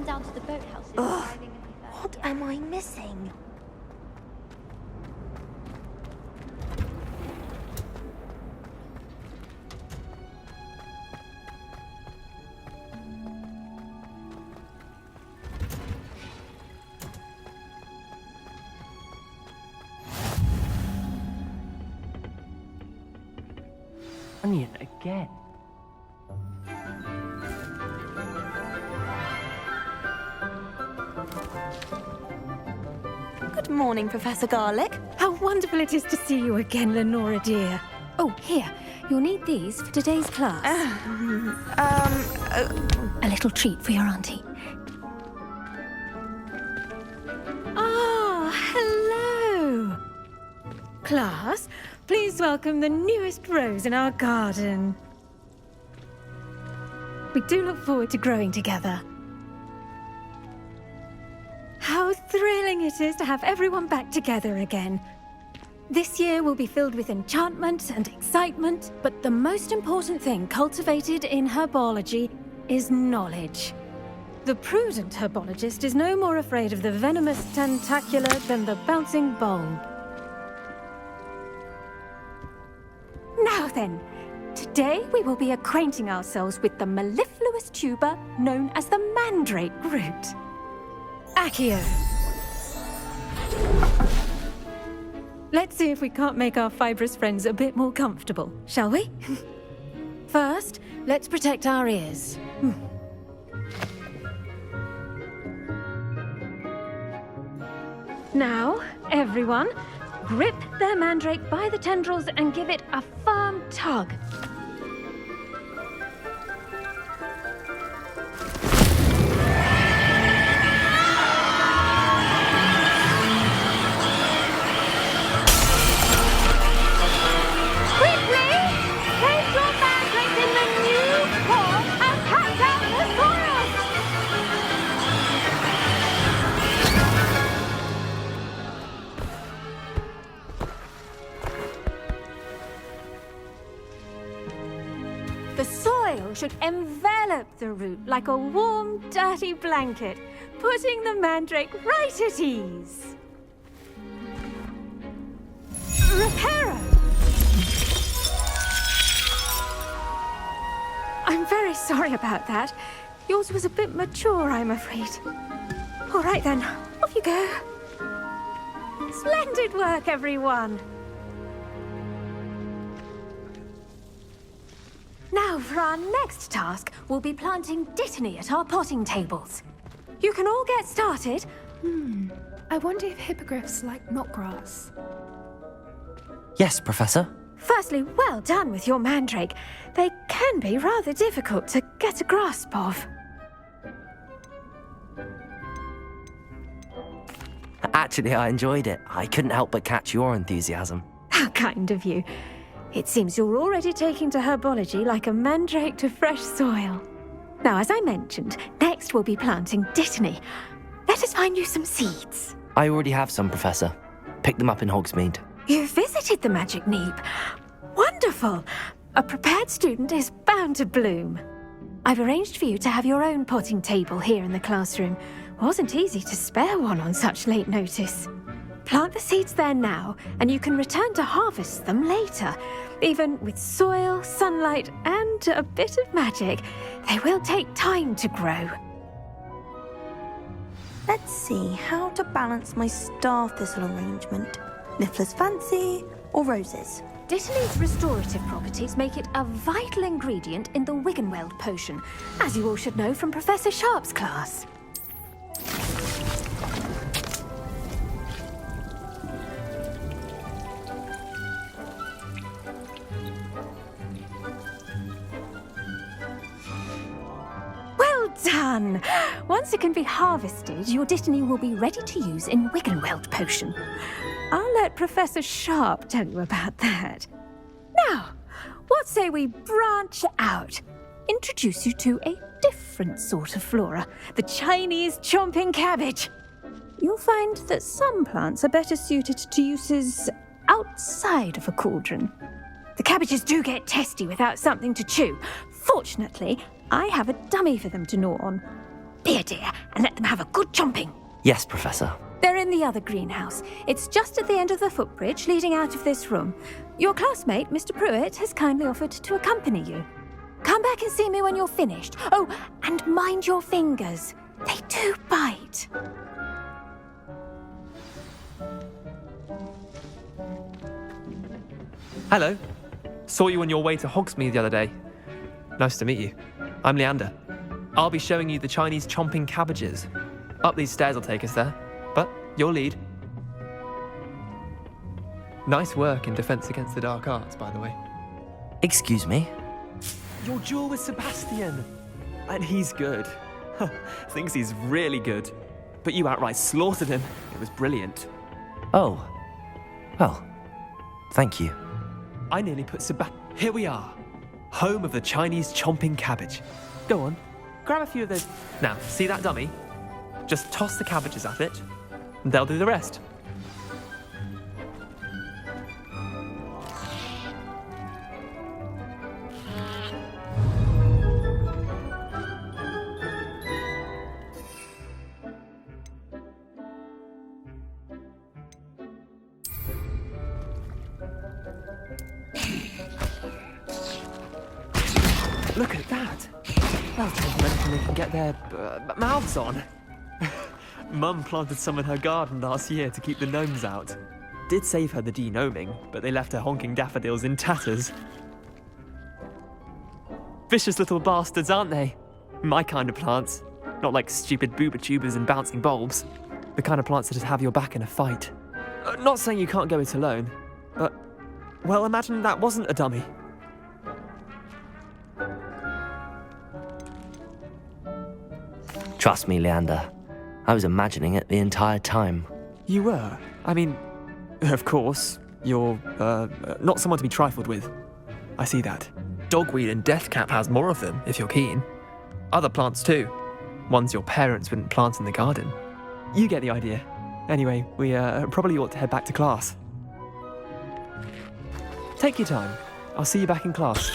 down to the boathouse. Ugh, what am I missing? Onion again. Good morning, Professor Garlic. How wonderful it is to see you again, Lenora dear. Oh, here. You'll need these for today's class. A little treat for your auntie. Ah, hello. Class, please welcome the newest rose in our garden. We do look forward to growing together. How thrilling it is to have everyone back together again. This year will be filled with enchantment and excitement, but the most important thing cultivated in herbology is knowledge. The prudent herbologist is no more afraid of the venomous tentacula than the bouncing bulb. Now then, today we will be acquainting ourselves with the mellifluous tuber known as the mandrake root. Accio. Let's see if we can't make our fibrous friends a bit more comfortable, shall we? First, let's protect our ears. Now, everyone, grip their mandrake by the tendrils and give it a firm tug. The soil should envelop the root like a warm, dirty blanket, putting the mandrake right at ease. Reparo! I'm very sorry about that. Yours was a bit mature, I'm afraid. All right then, off you go. Splendid work, everyone! Now, for our next task, we'll be planting dittany at our potting tables. You can all get started. I wonder if hippogriffs like knotgrass. Yes, Professor. Firstly, well done with your mandrake. They can be rather difficult to get a grasp of. Actually, I enjoyed it. I couldn't help but catch your enthusiasm. How kind of you. It seems you're already taking to herbology like a mandrake to fresh soil. Now, as I mentioned, next we'll be planting dittany. Let us find you some seeds. I already have some, Professor. Picked them up in Hogsmeade. You visited the Magic Neep. Wonderful. A prepared student is bound to bloom. I've arranged for you to have your own potting table here in the classroom. Wasn't easy to spare one on such late notice. Plant the seeds there now, and you can return to harvest them later. Even with soil, sunlight, and a bit of magic, they will take time to grow. Let's see how to balance my star thistle arrangement. Niffler's fancy or roses? Dittany's restorative properties make it a vital ingredient in the Wiggenweld potion, as you all should know from Professor Sharp's class. Well done! Once it can be harvested, your dittany will be ready to use in Wiggenweld potion. I'll let Professor Sharp tell you about that. Now, what say we branch out? Introduce you to a different sort of flora, the Chinese chomping cabbage. You'll find that some plants are better suited to uses outside of a cauldron. The cabbages do get testy without something to chew. Fortunately, I have a dummy for them to gnaw on. Be a dear and let them have a good chomping. Yes, Professor. They're in the other greenhouse. It's just at the end of the footbridge leading out of this room. Your classmate, Mr. Pruitt, has kindly offered to accompany you. Come back and see me when you're finished. Oh, and mind your fingers. They do bite. Hello. Saw you on your way to Hogsmeade the other day. Nice to meet you. I'm Leander. I'll be showing you the Chinese chomping cabbages. Up these stairs will take us there, but you'll lead. Nice work in Defense Against the Dark Arts, by the way. Excuse me? Your duel with Sebastian! And he's good. Thinks he's really good. But you outright slaughtered him. It was brilliant. Oh. Well, thank you. I nearly put Here we are. Home of the Chinese chomping cabbage. Go on, grab a few of those. Now, see that dummy? Just toss the cabbages at it, and they'll do the rest. Look at that! They'll take them anything they can get their mouths on. Mum planted some in her garden last year to keep the gnomes out. Did save her the de-gnoming, but they left her honking daffodils in tatters. Vicious little bastards, aren't they? My kind of plants. Not like stupid booba tubers and bouncing bulbs. The kind of plants that just have your back in a fight. Not saying you can't go it alone, but, well, imagine that wasn't a dummy. Trust me, Leander. I was imagining it the entire time. You were? I mean, of course, you're, not someone to be trifled with. I see that. Dogweed and deathcap has more of them, if you're keen. Other plants too. Ones your parents wouldn't plant in the garden. You get the idea. Anyway, we, probably ought to head back to class. Take your time. I'll see you back in class.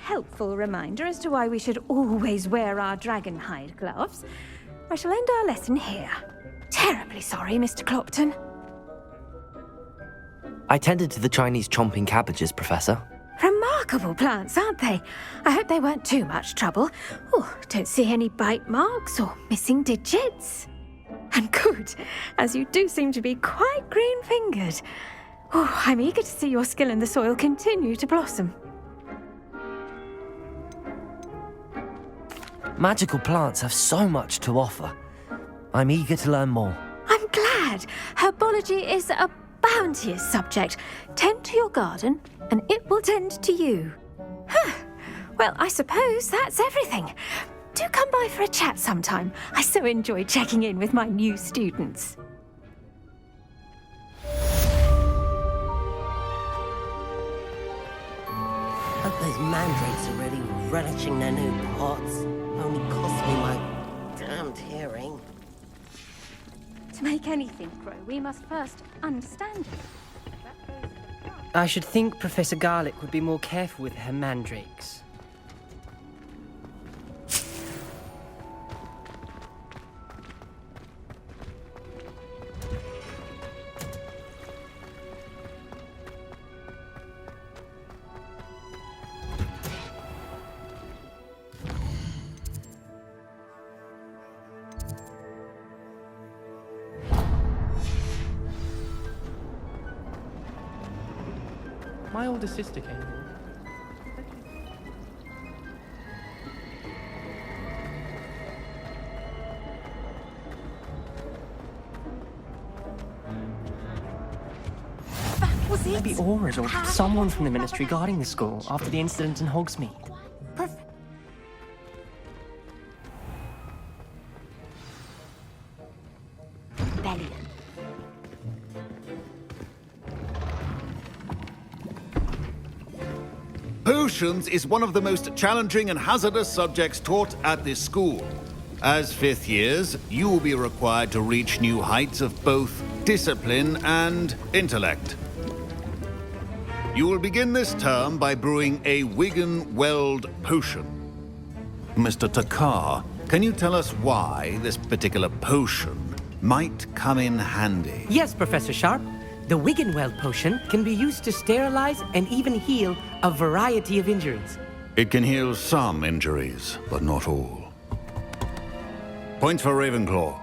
Helpful reminder as to why we should always wear our dragon hide gloves, I shall end our lesson here. Terribly sorry, Mr. Clopton. I tended to the Chinese chomping cabbages, Professor. Remarkable plants, aren't they? I hope they weren't too much trouble. Oh, don't see any bite marks or missing digits. And good, as you do seem to be quite green-fingered. Oh, I'm eager to see your skill in the soil continue to blossom. Magical plants have so much to offer. I'm eager to learn more. I'm glad. Herbology is a bounteous subject. Tend to your garden, and it will tend to you. Well, I suppose that's everything. Do come by for a chat sometime. I so enjoy checking in with my new students. Hope those mandrakes are really relishing their new pots. Only cost me my damned hearing. To make anything grow, we must first understand it. I should think Professor Garlick would be more careful with her mandrakes. My older sister came. Was it? Maybe Aura's or someone from the Ministry guarding the school after the incident in Hogsmeade. Potions is one of the most challenging and hazardous subjects taught at this school. As fifth years, you will be required to reach new heights of both discipline and intellect. You will begin this term by brewing a Wiggenweld potion. Mr. Takar, can you tell us why this particular potion might come in handy? Yes, Professor Sharp. The Wiggenweld potion can be used to sterilize and even heal a variety of injuries. It can heal some injuries, but not all. Points for Ravenclaw.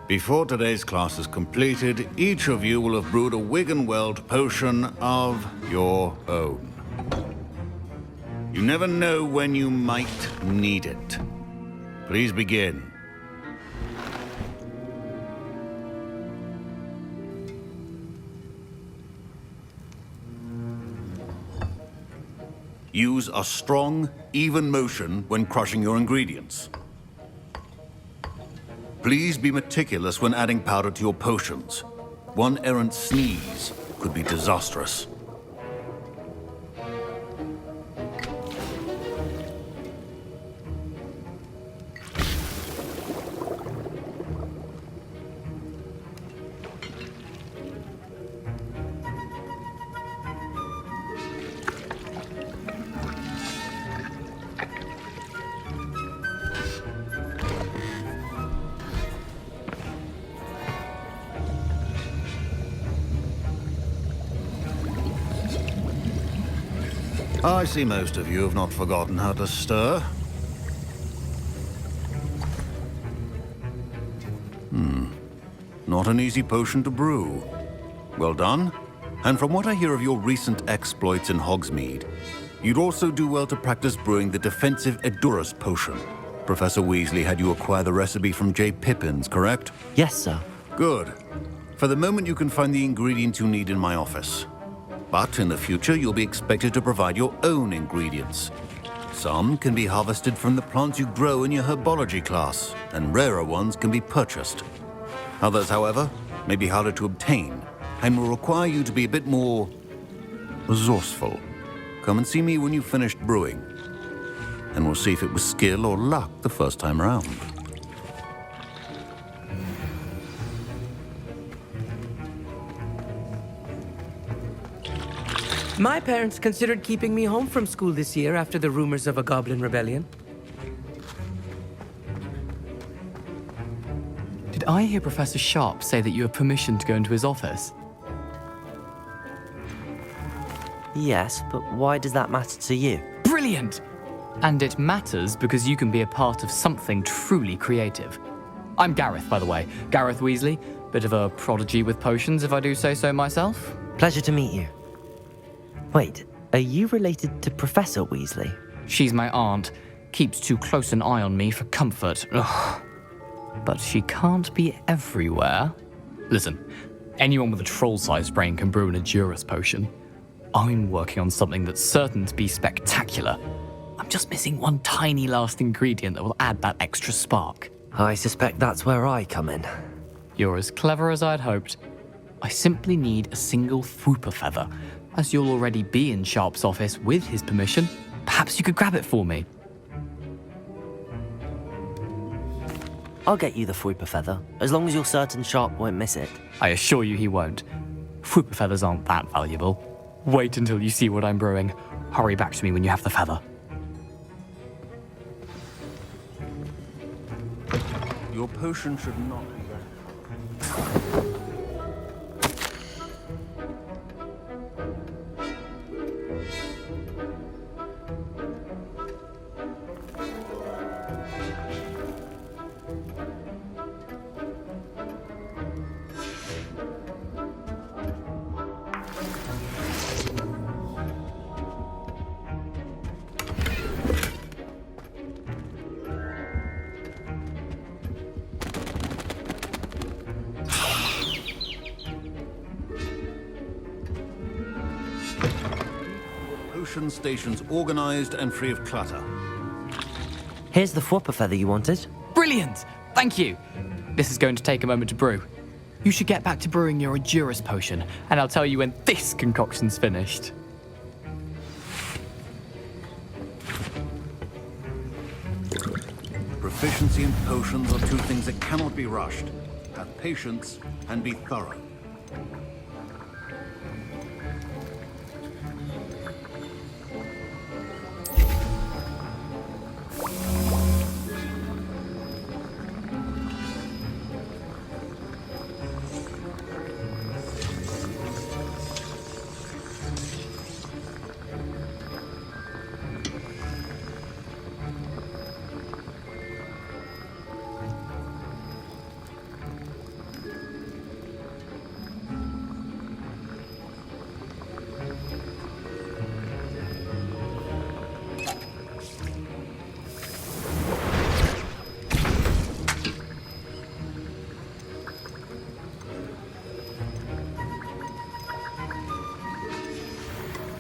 Before today's class is completed, each of you will have brewed a Wiggenweld potion of your own. You never know when you might need it. Please begin. Use a strong, even motion when crushing your ingredients. Please be meticulous when adding powder to your potions. One errant sneeze could be disastrous. I see most of you have not forgotten how to stir. Not an easy potion to brew. Well done. And from what I hear of your recent exploits in Hogsmeade, you'd also do well to practice brewing the defensive Edurus potion. Professor Weasley had you acquire the recipe from J. Pippin's, correct? Yes, sir. Good. For the moment, you can find the ingredients you need in my office. But in the future, you'll be expected to provide your own ingredients. Some can be harvested from the plants you grow in your herbology class, and rarer ones can be purchased. Others, however, may be harder to obtain, and will require you to be a bit more resourceful. Come and see me when you've finished brewing, and we'll see if it was skill or luck the first time around. My parents considered keeping me home from school this year after the rumors of a goblin rebellion. Did I hear Professor Sharp say that you have permission to go into his office? Yes, but why does that matter to you? Brilliant! And it matters because you can be a part of something truly creative. I'm Gareth, by the way. Gareth Weasley. Bit of a prodigy with potions, if I do say so myself. Pleasure to meet you. Wait, are you related to Professor Weasley? She's my aunt. Keeps too close an eye on me for comfort. Ugh. But she can't be everywhere. Listen, anyone with a troll-sized brain can brew an Edurus potion. I'm working on something that's certain to be spectacular. I'm just missing one tiny last ingredient that will add that extra spark. I suspect that's where I come in. You're as clever as I'd hoped. I simply need a single Fwooper feather. As you'll already be in Sharp's office with his permission, perhaps you could grab it for me. I'll get you the Fwooper feather, as long as you're certain Sharp won't miss it. I assure you he won't. Fwooper feathers aren't that valuable. Wait until you see what I'm brewing. Hurry back to me when you have the feather. Your potion should not be that. Potion stations organized and free of clutter. Here's the Fwooper feather you wanted. Brilliant! Thank you! This is going to take a moment to brew. You should get back to brewing your Edurus potion, and I'll tell you when this concoction's finished. Proficiency and potions are two things that cannot be rushed. Have patience and be thorough.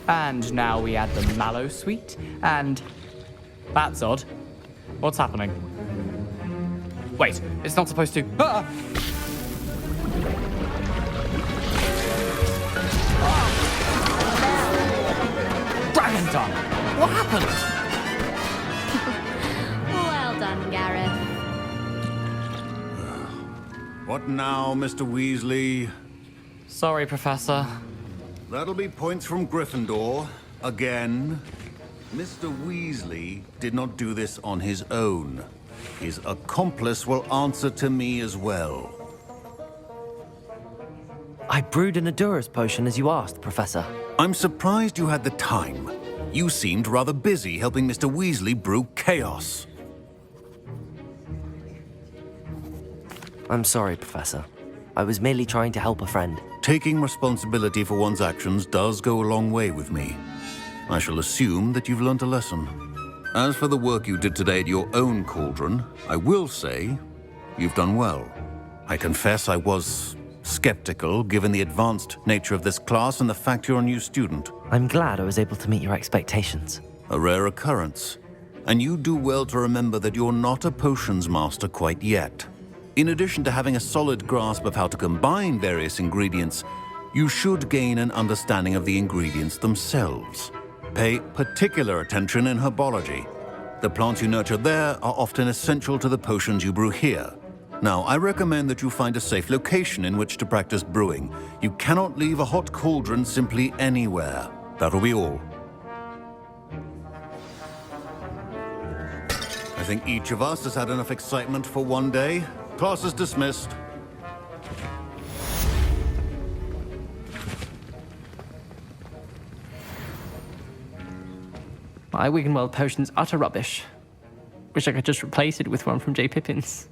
And now we add the mallow sweet, and... That's odd. What's happening? Wait, it's not supposed to... Ah! Dragon tongue! What happened? Well done, Gareth. What now, Mr. Weasley? Sorry, Professor. That'll be points from Gryffindor. Again. Mr. Weasley did not do this on his own. His accomplice will answer to me as well. I brewed an Adura's potion as you asked, Professor. I'm surprised you had the time. You seemed rather busy helping Mr. Weasley brew chaos. I'm sorry, Professor. I was merely trying to help a friend. Taking responsibility for one's actions does go a long way with me. I shall assume that you've learnt a lesson. As for the work you did today at your own cauldron, I will say you've done well. I confess I was skeptical, given the advanced nature of this class and the fact you're a new student. I'm glad I was able to meet your expectations. A rare occurrence. And you do well to remember that you're not a potions master quite yet. In addition to having a solid grasp of how to combine various ingredients, you should gain an understanding of the ingredients themselves. Pay particular attention in herbology. The plants you nurture there are often essential to the potions you brew here. Now, I recommend that you find a safe location in which to practice brewing. You cannot leave a hot cauldron simply anywhere. That'll be all. I think each of us has had enough excitement for one day. Class is dismissed. My Wiggenweld potion's utter rubbish. Wish I could just replace it with one from J. Pippin's.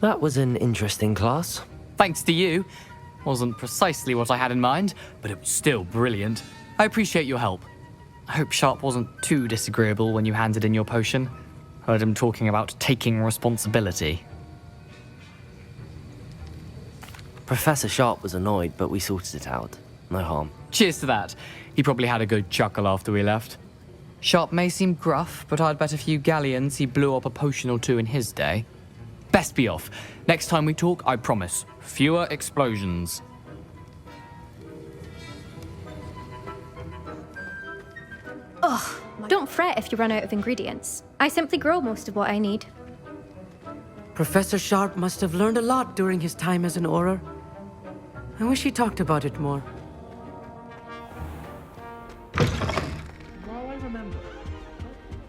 That was an interesting class. Thanks to you. Wasn't precisely what I had in mind, but it was still brilliant. I appreciate your help. I hope Sharp wasn't too disagreeable when you handed in your potion. Heard him talking about taking responsibility. Professor Sharp was annoyed, but we sorted it out. No harm. Cheers to that. He probably had a good chuckle after we left. Sharp may seem gruff, but I'd bet a few galleons he blew up a potion or two in his day. Best be off. Next time we talk, I promise, fewer explosions. Ugh, don't fret if you run out of ingredients. I simply grow most of what I need. Professor Sharp must have learned a lot during his time as an Auror. I wish he talked about it more.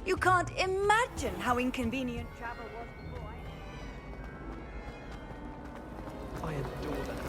You can't imagine how inconvenient travel was before I adore that.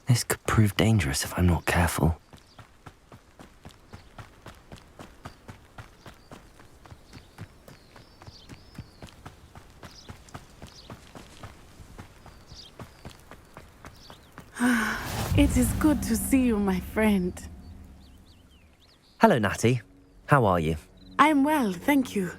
This could prove dangerous if I'm not careful. It is good to see you, my friend. Hello, Natty. How are you? I'm well, thank you.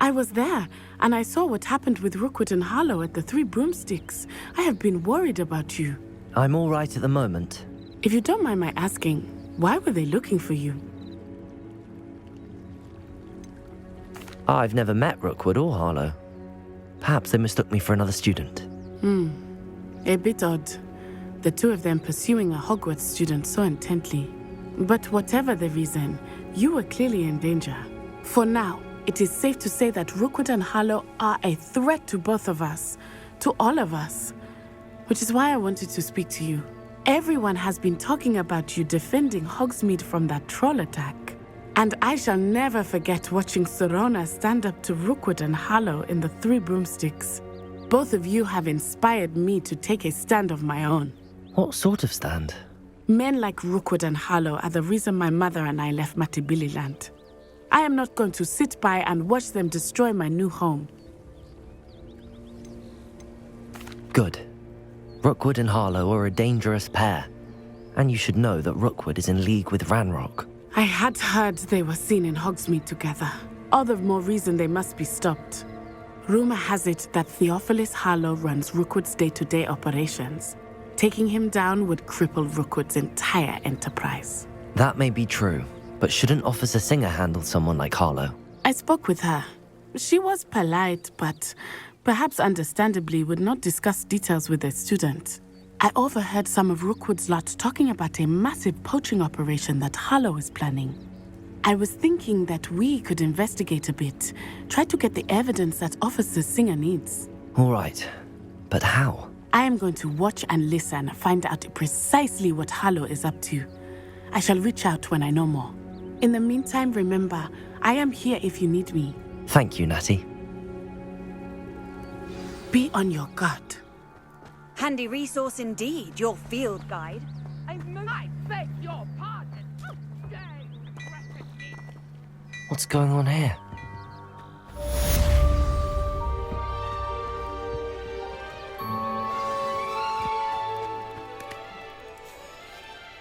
I was there, and I saw what happened with Rookwood and Harlow at the Three Broomsticks. I have been worried about you. I'm all right at the moment. If you don't mind my asking, why were they looking for you? I've never met Rookwood or Harlow. Perhaps they mistook me for another student. A bit odd. The two of them pursuing a Hogwarts student so intently. But whatever the reason, you were clearly in danger. For now, it is safe to say that Rookwood and Harlow are a threat to both of us, to all of us. Which is why I wanted to speak to you. Everyone has been talking about you defending Hogsmeade from that troll attack. And I shall never forget watching Serona stand up to Rookwood and Harlow in the Three Broomsticks. Both of you have inspired me to take a stand of my own. What sort of stand? Men like Rookwood and Harlow are the reason my mother and I left Matabeleland. I am not going to sit by and watch them destroy my new home. Good. Rookwood and Harlow are a dangerous pair. And you should know that Rookwood is in league with Ranrock. I had heard they were seen in Hogsmeade together. All the more reason they must be stopped. Rumor has it that Theophilus Harlow runs Rookwood's day-to-day operations. Taking him down would cripple Rookwood's entire enterprise. That may be true, but shouldn't Officer Singer handle someone like Harlow? I spoke with her. She was polite, but perhaps understandably would not discuss details with a student. I overheard some of Rookwood's lot talking about a massive poaching operation that Harlow is planning. I was thinking that we could investigate a bit, try to get the evidence that Officer Singer needs. All right, but how? I am going to watch and listen, find out precisely what Harlow is up to. I shall reach out when I know more. In the meantime, remember, I am here if you need me. Thank you, Natty. Be on your guard. Handy resource indeed, your field guide. I beg your pardon. What's going on here?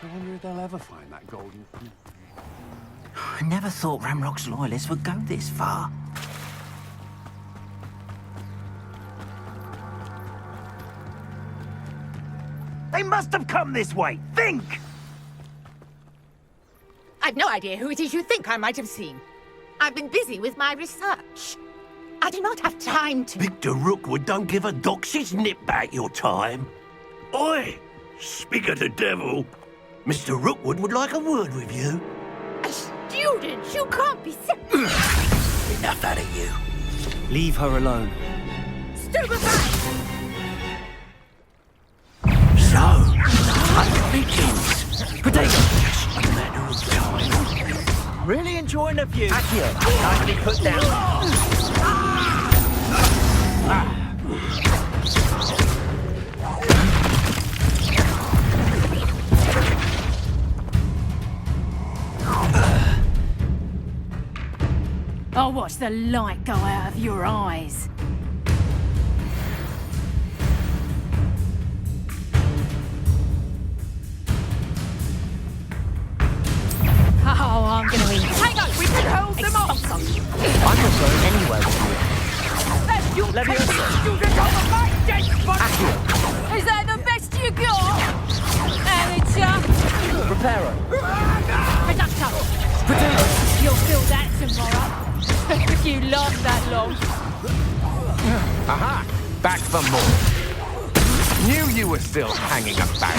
I wonder if they'll ever find that golden key. I never thought Ramrock's loyalists would go this far. They must have come this way! Think! I've no idea who it is you think I might have seen. I've been busy with my research. I do not have time to... Victor Rookwood don't give a doxy's nip back your time. Oi! Speak of the devil. Mr. Rookwood would like a word with you. A student? You can't be sick. Enough out of you. Leave her alone. Stupefy! So, I begins. Potato! Just a matter of time. Really enjoying the view. Accio, nicely put down. I'll watch the light go out of your eyes. Oh, I'm gonna win. Hang on, we can hold them off. I'm not going anywhere with you. That's your student on the right, dead body. Is that the best you got? Amateur. Reparo. Reductor. You'll feel that tomorrow. If you last that long. Aha! Back for more. Knew you were still hanging about.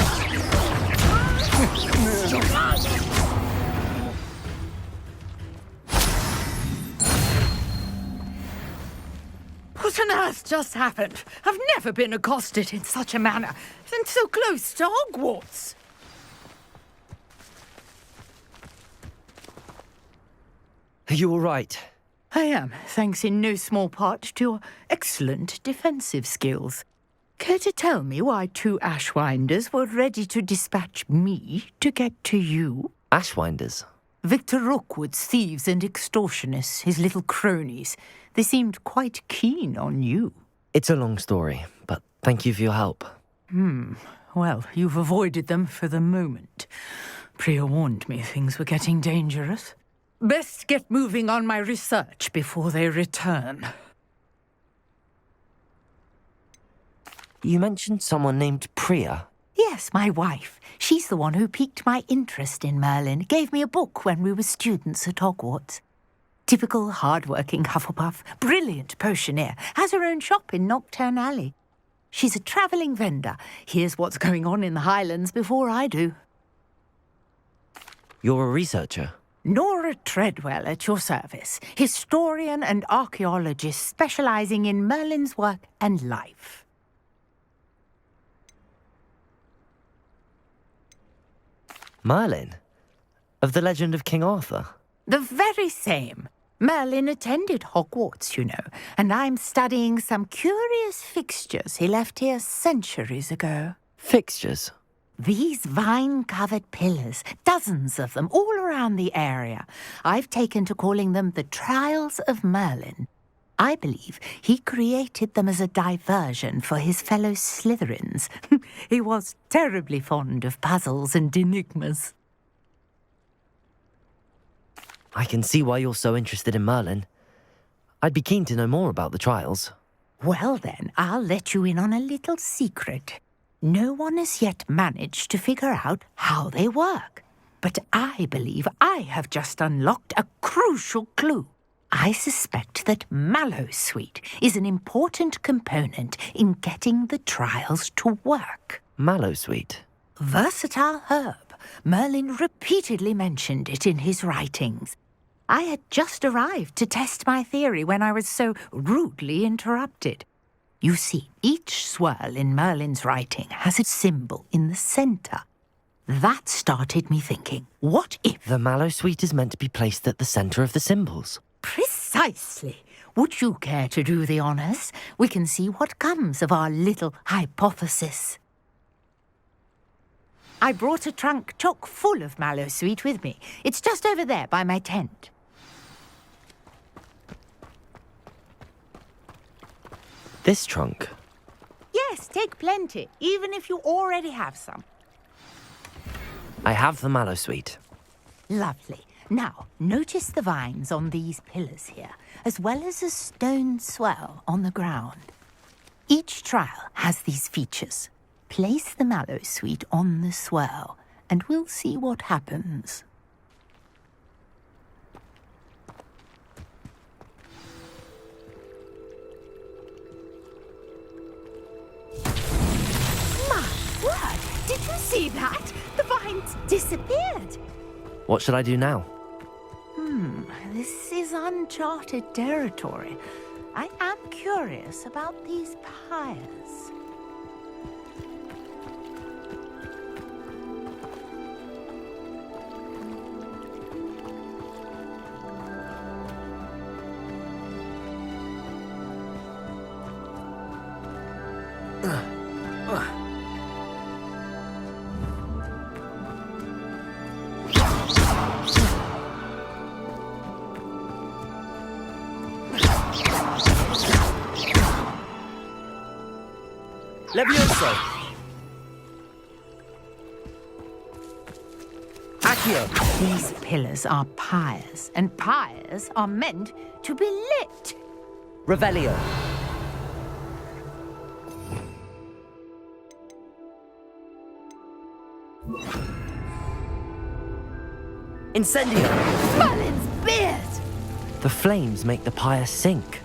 What on earth just happened? I've never been accosted in such a manner, and so close to Hogwarts. Are you all right? I am, thanks in no small part to your excellent defensive skills. Care to tell me why 2 Ashwinders were ready to dispatch me to get to you? Ashwinders? Victor Rookwood's thieves and extortionists, his little cronies. They seemed quite keen on you. It's a long story, but thank you for your help. Well, you've avoided them for the moment. Priya warned me things were getting dangerous. Best get moving on my research before they return. You mentioned someone named Priya. Yes, my wife. She's the one who piqued my interest in Merlin. Gave me a book when we were students at Hogwarts. Typical hard-working Hufflepuff, brilliant potioneer, has her own shop in Knockturn Alley. She's a travelling vendor. Hears what's going on in the Highlands before I do. You're a researcher? Nora Treadwell at your service. Historian and archaeologist specialising in Merlin's work and life. Merlin? Of the legend of King Arthur? The very same. Merlin attended Hogwarts, you know, and I'm studying some curious fixtures he left here centuries ago. Fixtures? These vine-covered pillars, dozens of them, all around the area. I've taken to calling them the Trials of Merlin. I believe he created them as a diversion for his fellow Slytherins. He was terribly fond of puzzles and enigmas. I can see why you're so interested in Merlin. I'd be keen to know more about the trials. Well then, I'll let you in on a little secret. No one has yet managed to figure out how they work. But I believe I have just unlocked a crucial clue. I suspect that Mallowsweet is an important component in getting the trials to work. Mallowsweet? Versatile herb. Merlin repeatedly mentioned it in his writings. I had just arrived to test my theory when I was so rudely interrupted. You see, each swirl in Merlin's writing has a symbol in the centre. That started me thinking, what if... The Mallowsweet is meant to be placed at the centre of the symbols. Precisely. Would you care to do the honours? We can see what comes of our little hypothesis. I brought a trunk chock full of Mallowsweet with me. It's just over there by my tent. This trunk? Yes, take plenty, even if you already have some. I have the Mallowsweet. Lovely. Now, notice the vines on these pillars here, as well as a stone swell on the ground. Each trial has these features. Place the Mallowsweet on the swell, and we'll see what happens. My word! Did you see that? The vines disappeared! What should I do now? This is uncharted territory. I am curious about these pyres. Levioso! Accio! These pillars are pyres, and pyres are meant to be lit. Revelio! Incendio! Merlin's beard! The flames make the pyre sink.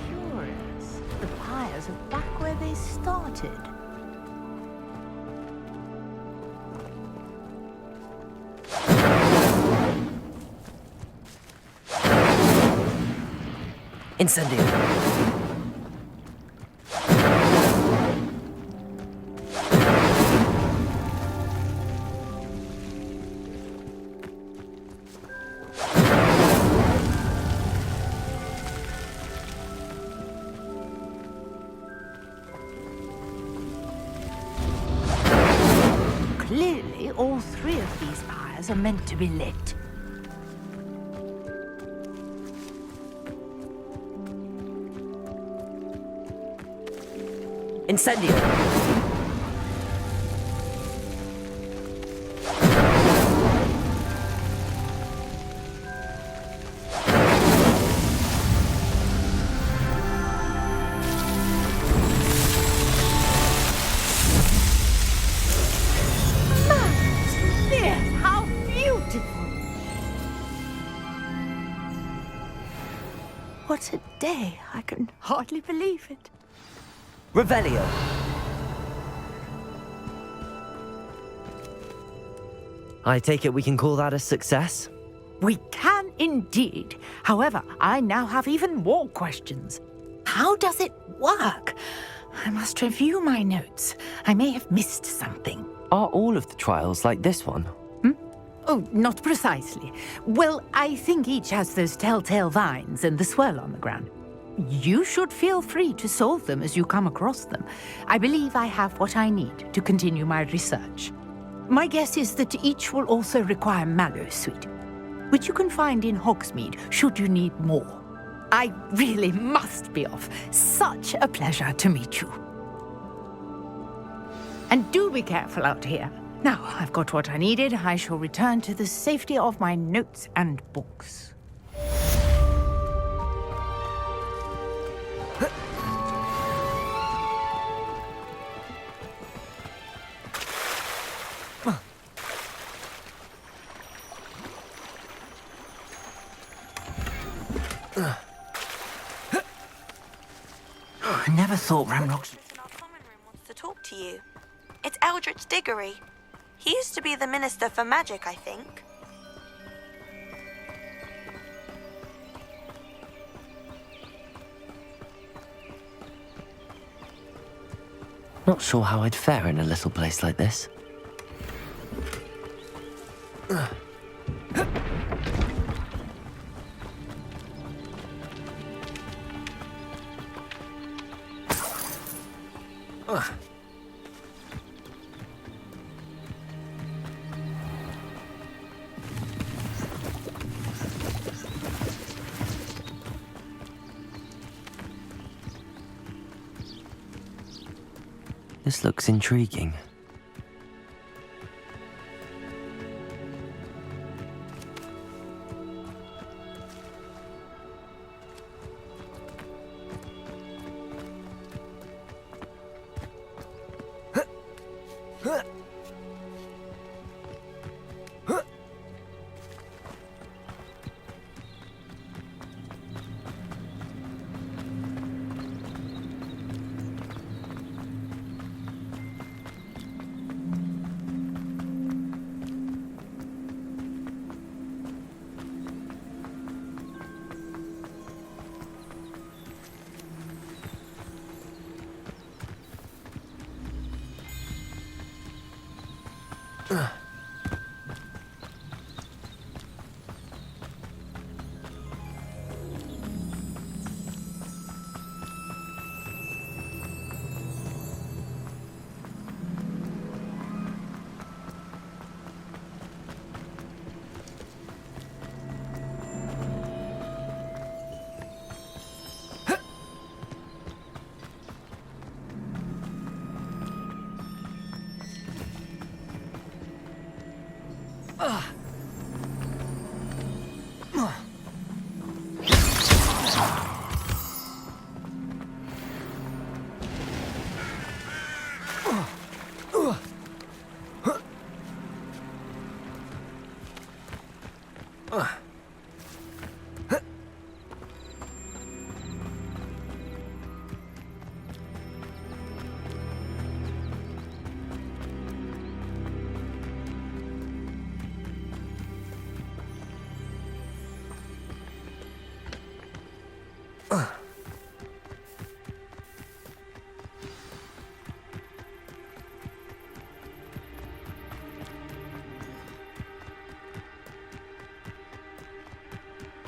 Curious. The pyres are back where they started. Incendio! all 3 of these fires are meant to be lit. Incendio! How beautiful! What a day. I can hardly believe it. Revelio. I take it we can call that a success? We can indeed. However, I now have even more questions. How does it work? I must review my notes. I may have missed something. Are all of the trials like this one? Oh, not precisely. Well, I think each has those telltale vines and the swirl on the ground. You should feel free to solve them as you come across them. I believe I have what I need to continue my research. My guess is that each will also require Mallowsweet, which you can find in Hogsmeade should you need more. I really must be off. Such a pleasure to meet you. And do be careful out here. Now I've got what I needed, I shall return to the safety of my notes and books. I never thought Ramrock's... wants to talk to you. It's Eldritch Diggory. He used to be the Minister for Magic, I think. Not sure how I'd fare in a little place like this. This looks intriguing.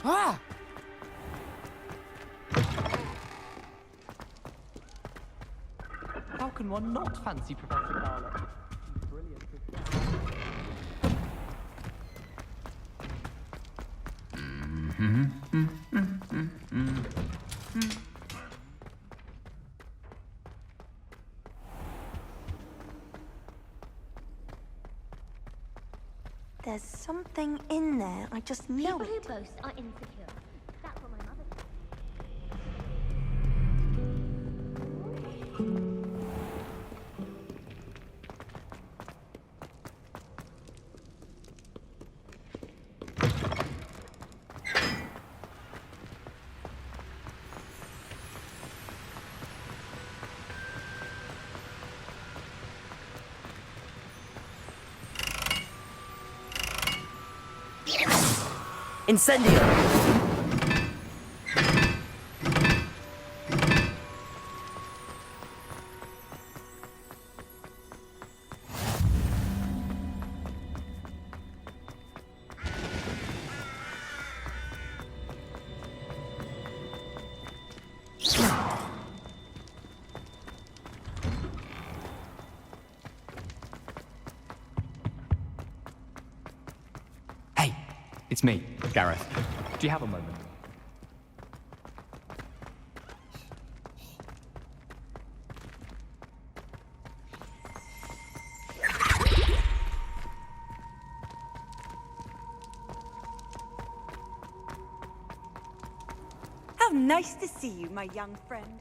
Ah! How can one not fancy Professor Carlo? Brilliant. There's something in there. I just know People who it. boast are insecure. That's what my mother said. Incendio! Hey, it's me, Gareth. Do you have a moment? How nice to see you, my young friend.